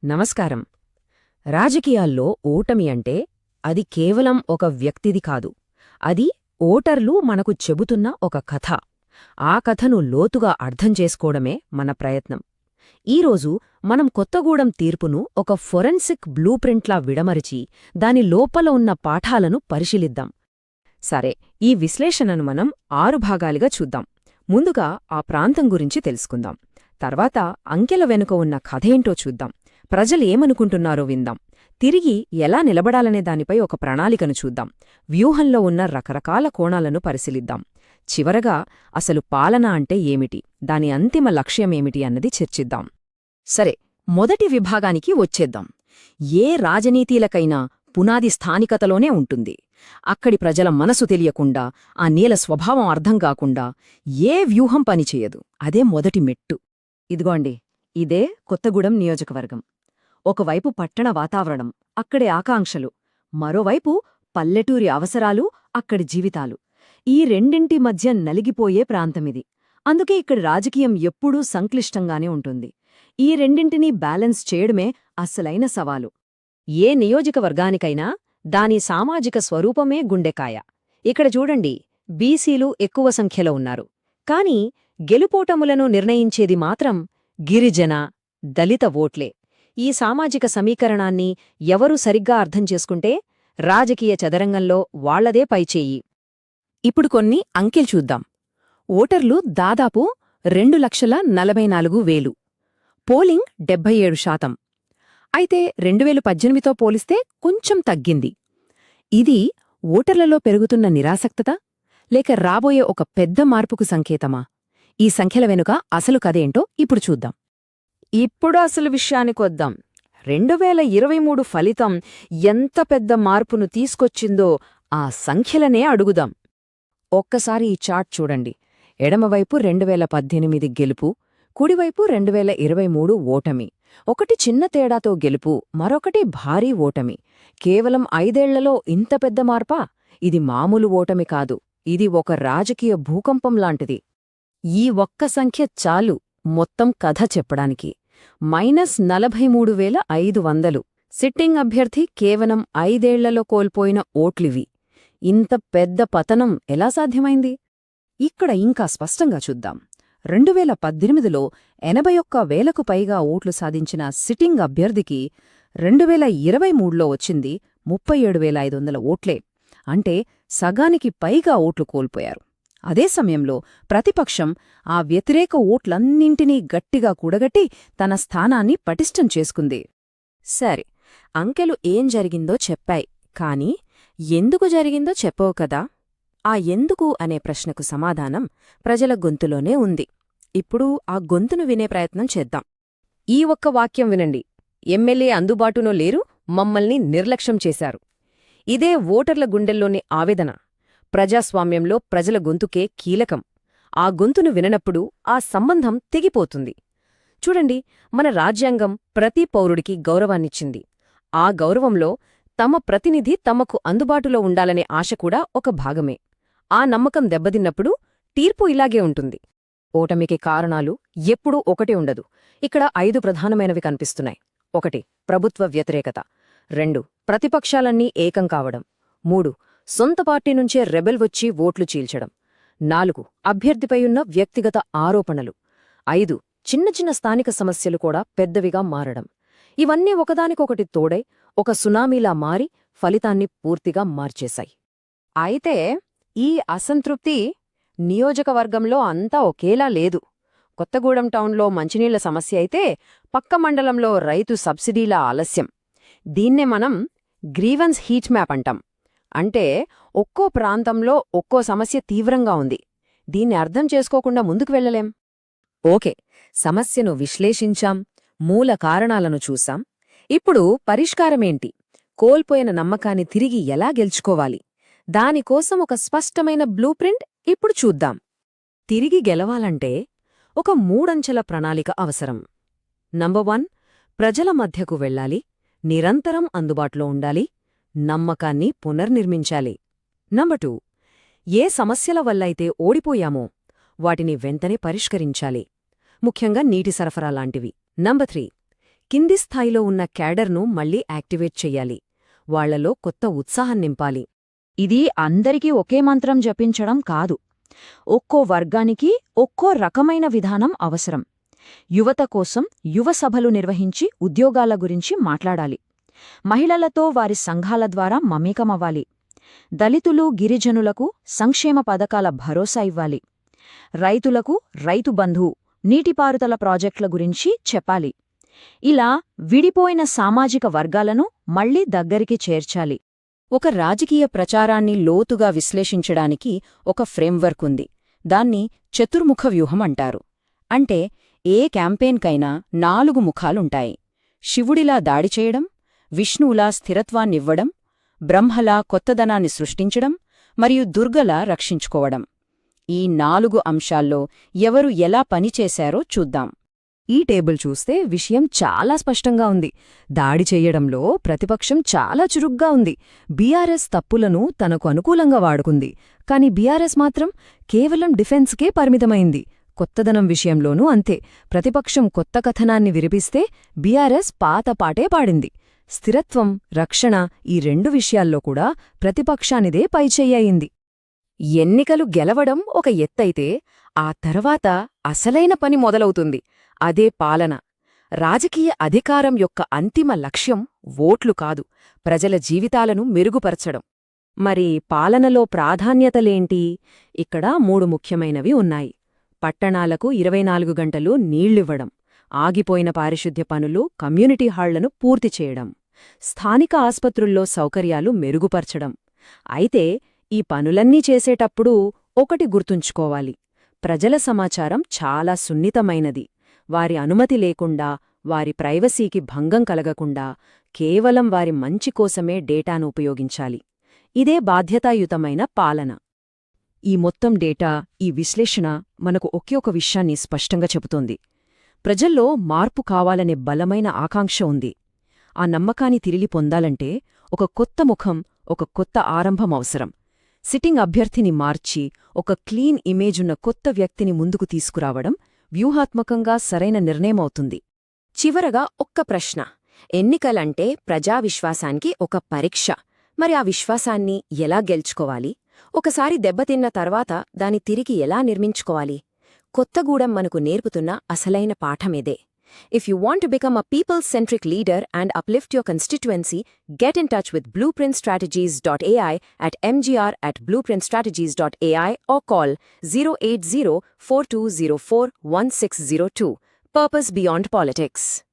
నమస్కారం. రాజకీయాల్లో ఓటమి అంటే అది కేవలం ఒక వ్యక్తిది కాదు. అది ఓటర్లు మనకు చెబుతున్న ఒక కథ. ఆ కథను లోతుగా అర్థం చేసుకోవడమే మన ప్రయత్నం. ఈరోజు మనం కొత్తగూడెం తీర్పును ఒక ఫొరెన్సిక్ బ్లూప్రింట్లా విడమరిచి దాని లోపల ఉన్న పాఠాలను పరిశీలిద్దాం. సరే, ఈ విశ్లేషణను మనం 6 భాగాలుగా చూద్దాం. ముందుగా ఆ ప్రాంతం గురించి తెలుసుకుందాం. తర్వాత అంకెల వెనుక ఉన్న కథేంటో చూద్దాం. ప్రజలేమనుకుంటున్నారో విందాం. తిరిగి ఎలా నిలబడాలనే దానిపై ఒక ప్రణాళికను చూద్దాం. వ్యూహంలో ఉన్న రకరకాల కోణాలను పరిశీలిద్దాం. చివరగా అసలు పాలన అంటే ఏమిటి, దాని అంతిమ లక్ష్యమేమిటి అన్నది చర్చిద్దాం. సరే, మొదటి విభాగానికి వచ్చేద్దాం. ఏ రాజనీతిలకైనా పునాది స్థానికతలోనే ఉంటుంది. అక్కడి ప్రజల మనసు తెలియకుండా, ఆ నేల స్వభావం అర్థం కాకుండా ఏ వ్యూహం పనిచేయదు. అదే మొదటి మెట్టు. ఇదిగోండి, ఇదే కొత్తగూడెం నియోజకవర్గం. ఒకవైపు పట్టణ వాతావరణం, అక్కడి ఆకాంక్షలు, మరోవైపు పల్లెటూరి అవసరాలు, అక్కడి జీవితాలు. ఈ రెండింటి మధ్య నలిగిపోయే ప్రాంతమిది. అందుకే ఇక్కడి రాజకీయం ఎప్పుడూ సంక్లిష్టంగానే ఉంటుంది. ఈ రెండింటినీ బ్యాలెన్స్ చేయడమే అస్సలైన సవాలు. ఏ నియోజకవర్గానికైనా దాని సామాజిక స్వరూపమే గుండెకాయ. ఇక్కడ చూడండి, బీసీలు ఎక్కువ సంఖ్యలో ఉన్నారు. కాని గెలుపోటములను నిర్ణయించేది మాత్రం గిరిజన, దళిత ఓట్లే. ఈ సామాజిక సమీకరణాన్ని ఎవరూ సరిగ్గా అర్థం చేసుకుంటే రాజకీయ చదరంగంలో వాళ్లదే పైచేయి. ఇప్పుడు కొన్ని అంకెలు చూద్దాం. ఓటర్లు దాదాపు 2,44,000. పోలింగ్ 77%. అయితే 2018తో పోలిస్తే కొంచెం తగ్గింది. ఇది ఓటర్లలో పెరుగుతున్న నిరాసక్తత, లేక రాబోయే ఒక పెద్ద మార్పుకు సంకేతమా? ఈ సంఖ్యల వెనుక అసలు కథేంటో ఇప్పుడు చూద్దాం. ఇప్పుడు అసలు విషయానికొద్దాం. 2023 ఫలితం ఎంత పెద్ద మార్పును తీసుకొచ్చిందో ఆ సంఖ్యలనే అడుగుదాం. ఒక్కసారి ఈ చార్ట్ చూడండి. ఎడమవైపు 2018 గెలుపు, కుడివైపు 2023 ఓటమి. ఒకటి చిన్న తేడాతో గెలుపు, మరొకటి భారీ ఓటమి. కేవలం 5 ఏళ్లలో ఇంత పెద్ద మార్పా? ఇది మామూలు ఓటమి కాదు. ఇది ఒక రాజకీయ భూకంపం లాంటిది. ఈ ఒక్క సంఖ్య చాలు మొత్తం కథ చెప్పడానికి. -43,500. సిట్టింగ్ అభ్యర్థి కేవలం 5 ఏళ్లలో కోల్పోయిన ఓట్లివి. ఇంత పెద్ద పతనం ఎలా సాధ్యమైంది? ఇక్కడ ఇంకా స్పష్టంగా చూద్దాం. 2018లో 81,000కు పైగా ఓట్లు సాధించిన సిట్టింగ్ అభ్యర్థికి 2023లో వచ్చింది 37,500 ఓట్లే. అంటే సగానికి పైగా ఓట్లు కోల్పోయారు. అదే సమయంలో ప్రతిపక్షం ఆ వ్యతిరేక ఓట్లన్నింటినీ గట్టిగా కూడగట్టి తన స్థానాన్ని పటిష్టం చేసుకుంది. సరే, అంకెలు ఏం జరిగిందో చెప్పాయి, కాని ఎందుకు జరిగిందో చెప్పవు కదా? ఆ ఎందుకు అనే ప్రశ్నకు సమాధానం ప్రజల గొంతులోనే ఉంది. ఇప్పుడు ఆ గొంతును వినే ప్రయత్నం చేద్దాం. ఈ ఒక్క వాక్యం వినండి. ఎమ్మెల్యే అందుబాటులో లేరు, మమ్మల్ని నిర్లక్ష్యం చేశారు. ఇదే ఓటర్ల గుండెల్లోని ఆవేదన. ప్రజాస్వామ్యంలో ప్రజల గొంతుకే కీలకం. ఆ గొంతును విననప్పుడు ఆ సంబంధం తెగిపోతుంది. చూడండి, మన రాజ్యాంగం ప్రతి పౌరుడికి గౌరవాన్నిచ్చింది. ఆ గౌరవంలో తమ ప్రతినిధి తమకు అందుబాటులో ఉండాలనే ఆశ కూడా ఒక భాగమే. ఆ నమ్మకం దెబ్బతిన్నప్పుడు తీర్పు ఇలాగే ఉంటుంది. ఓటమికి కారణాలు ఎప్పుడూ ఒకటే ఉండదు. ఇక్కడ 5 ప్రధానమైనవి కనిపిస్తున్నాయి. 1. ప్రభుత్వ వ్యతిరేకత. 2. ప్రతిపక్షాలన్నీ ఏకం కావడం. 3. సొంత పార్టీ నుంచే రెబెల్ వచ్చి ఓట్లు చీల్చడం. 4. అభ్యర్థిపై ఉన్న వ్యక్తిగత ఆరోపణలు. 5. చిన్న చిన్న స్థానిక సమస్యలు కూడా పెద్దవిగా మారడం. ఇవన్నీ ఒకదానికొకటి తోడై ఒక సునామీలా మారి ఫలితాన్ని పూర్తిగా మార్చేశాయి. అయితే ఈ అసంతృప్తి నియోజకవర్గంలో అంతా ఒకేలా లేదు. కొత్తగూడెం టౌన్లో మంచినీళ్ల సమస్య అయితే పక్క మండలంలో రైతు సబ్సిడీల ఆలస్యం. దీన్నే మనం గ్రీవెన్స్ హీట్ మ్యాప్ అంటాం. అంటే ఒక్కో ప్రాంతంలో ఒక్కో సమస్య తీవ్రంగా ఉంది. దీన్ని అర్థం చేసుకోకుండా ముందుకు వెళ్లలేం. ఓకే, సమస్యను విశ్లేషించాం, మూల కారణాలను చూశాం. ఇప్పుడు పరిష్కారమేంటి? కోల్పోయిన నమ్మకాన్ని తిరిగి ఎలా గెలుచుకోవాలి? దానికోసం ఒక స్పష్టమైన బ్లూప్రింట్ ఇప్పుడు చూద్దాం. తిరిగి గెలవాలంటే ఒక 3 అంచెల ప్రణాళిక అవసరం. నంబర్ 1, ప్రజల మధ్యకు వెళ్ళాలి, నిరంతరం అందుబాటులో ఉండాలి, నమ్మకాన్ని పునర్నిర్మించాలి. నంబర్ 2, ఏ సమస్యల వల్లైతే ఓడిపోయామో వాటిని వెంటనే పరిష్కరించాలి, ముఖ్యంగా నీటి సరఫరా లాంటివి. నంబర్ 3, కింది స్థాయిలో ఉన్న క్యాడర్ను మళ్లీ యాక్టివేట్ చెయ్యాలి. వాళ్లలో కొత్త ఉత్సాహం నింపాలి. ఇది అందరికీ ఒకే మంత్రం జపించడం కాదు. ఒక్కో వర్గానికి ఒక్కో రకమైన విధానం అవసరం. యువత కోసం యువ సభలు నిర్వహించి ఉద్యోగాల గురించి మాట్లాడాలి. మహిళలతో వారి సంఘాల ద్వారా మమేకమవ్వాలి. దళితులు గిరిజనులకు సంక్షేమ పథకాల భరోసా ఇవ్వాలి. రైతులకు రైతు బంధు, నీటిపారుదల ప్రాజెక్టుల గురించి చెప్పాలి. ఇలా విడిపోయిన సామాజిక వర్గాలను మళ్లీ దగ్గరికి చేర్చాలి. ఒక రాజకీయ ప్రచారాన్ని లోతుగా విశ్లేషించడానికి ఒక ఫ్రేమ్వర్క్ ఉంది. దాన్ని చతుర్ముఖ వ్యూహం అంటారు. అంటే ఏ క్యాంపెయిన్కైనా 4 ముఖాలుంటాయి. శివుడిలా దాడి చేయడం, విష్ణువులా స్థిరత్వాన్నివ్వడం, బ్రహ్మలా కొత్తదనాన్ని సృష్టించడం, మరియు దుర్గలా రక్షించుకోవడం. ఈ 4 అంశాల్లో ఎవరు ఎలా పనిచేశారో చూద్దాం. ఈ టేబుల్ చూస్తే విషయం చాలా స్పష్టంగా ఉంది. దాడి చెయ్యడంలో ప్రతిపక్షం చాలా చురుగ్గా ఉంది. బీఆర్ఎస్ తప్పులను తనకు అనుకూలంగా వాడుకుంది. కాని బీఆర్ఎస్ మాత్రం కేవలం డిఫెన్స్కే పరిమితమైంది. కొత్తదనం విషయంలోనూ అంతే. ప్రతిపక్షం కొత్త కథనాన్ని విరిపిస్తే బీఆర్ఎస్ పాత పాటే పాడింది. స్థిరత్వం, రక్షణ ఈ 2 విషయాల్లో కూడా ప్రతిపక్షానిదే పైచెయ్యయింది. ఎన్నికలు గెలవడం ఒక ఎత్తైతే ఆ తర్వాత అసలైన పని మొదలవుతుంది. అదే పాలన. రాజకీయ అధికారం యొక్క అంతిమ లక్ష్యం ఓట్లు కాదు, ప్రజల జీవితాలను మెరుగుపరచడం. మరి పాలనలో ప్రాధాన్యతలేంటి? ఇక్కడ 3 ముఖ్యమైనవి ఉన్నాయి. పట్టణాలకు 24 గంటలు నీళ్లివ్వడం, ఆగిపోయిన పారిశుద్ధ్య పనులు, కమ్యూనిటీ హాళ్లను పూర్తి చేయడం, స్థానిక ఆస్పత్రుల్లో సౌకర్యాలు మెరుగుపరచడం. అయితే ఈ పనులన్నీ చేసేటప్పుడు ఒకటి గుర్తుంచుకోవాలి. ప్రజల సమాచారం చాలా సున్నితమైనది. వారి అనుమతి లేకుండా, వారి ప్రైవసీకి భంగం కలగకుండా కేవలం వారి మంచి కోసమే డేటాను ఉపయోగించాలి. ఇదే బాధ్యతాయుతమైన పాలన. ఈ మొత్తం డేటా, ఈ విశ్లేషణ మనకు ఒకే ఒక విషయాన్ని స్పష్టంగా చెబుతోంది. ప్రజల్లో మార్పు కావాలనే బలమైన ఆకాంక్ష ఉంది. ఆ నమ్మకాన్ని తిరిగి పొందాలంటే ఒక కొత్త ముఖం, ఒక కొత్త ఆరంభం అవసరం. సిట్టింగ్ అభ్యర్థిని మార్చి ఒక క్లీన్ ఇమేజున్న కొత్త వ్యక్తిని ముందుకు తీసుకురావడం వ్యూహాత్మకంగా సరైన నిర్ణయమవుతుంది. చివరగా ఒక్క ప్రశ్న. ఎన్నికలంటే ప్రజావిశ్వాసానికి ఒక పరీక్ష. మరి ఆ విశ్వాసాన్ని ఎలా గెలుచుకోవాలి? ఒకసారి దెబ్బతిన్న తర్వాత దాన్ని తిరిగి ఎలా నిర్మించుకోవాలి? కొత్తగూడెం మనకు నేర్పుతున్న అసలైన పాఠమిదే. If you want to become a people-centric leader and uplift your constituency, get in touch with blueprintstrategies.ai at mgr@blueprintstrategies.ai or call 080-4204-1602. Purpose Beyond Politics.